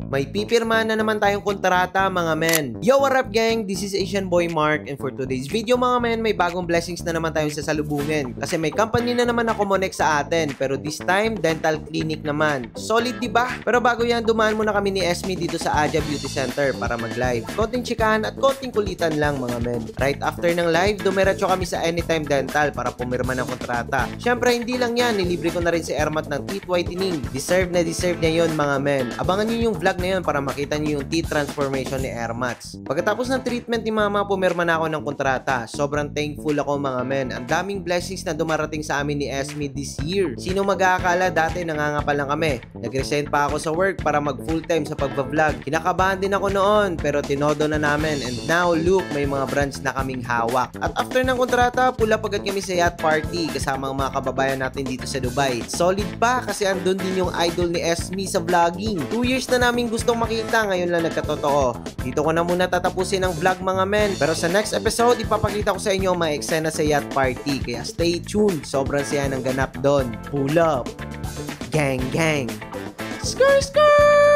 May pipirma na naman tayong kontrata mga men. Yo, what up gang? This is Asian Boy Mark and for today's video mga men, may bagong blessings na naman tayong sasalubungin. Kasi may company na naman ako connect sa atin, pero this time dental clinic naman. Solid diba? Pero bago yan, dumaan muna kami ni Esme dito sa Aja Beauty Center para mag-live. Konting chikahan at konting kulitan lang mga men. Right after ng live, dumiretso kami sa Anytime Dental para pumirma ng kontrata. Syempre hindi lang yan, nilibre ko na rin si Ermat ng teeth whitening. Deserve na deserve niya yun mga men. Abangan nyo yung vlog na yun para makita nyo yung teeth transformation ni Ermats. Pagkatapos ng treatment ni mama, pumirma na ako ng kontrata. Sobrang thankful ako mga men. Ang daming blessings na dumarating sa amin ni Esme this year. Sino mag-aakala dati nangangapa lang kami. Nag-resign pa ako sa work para mag full time sa pagbablog. Kinakabahan din ako noon pero tinodo na namin and now look, may mga brands na kaming hawak. At after ng kontrata, pula pagkat kami sa yacht party kasama ang mga kababayan natin dito sa Dubai. Solid pa kasi andun din yung idol ni Esme sa vlogging. 2 years na namin gustong makita, ngayon lang nagkatotoo. Dito ko na muna tatapusin ang vlog mga men. Pero sa next episode, ipapakita ko sa inyo ang mga eksena sa yacht party. Kaya stay tuned, sobrang saya ng ganap doon. Pull up! Gang gang! Skr skr!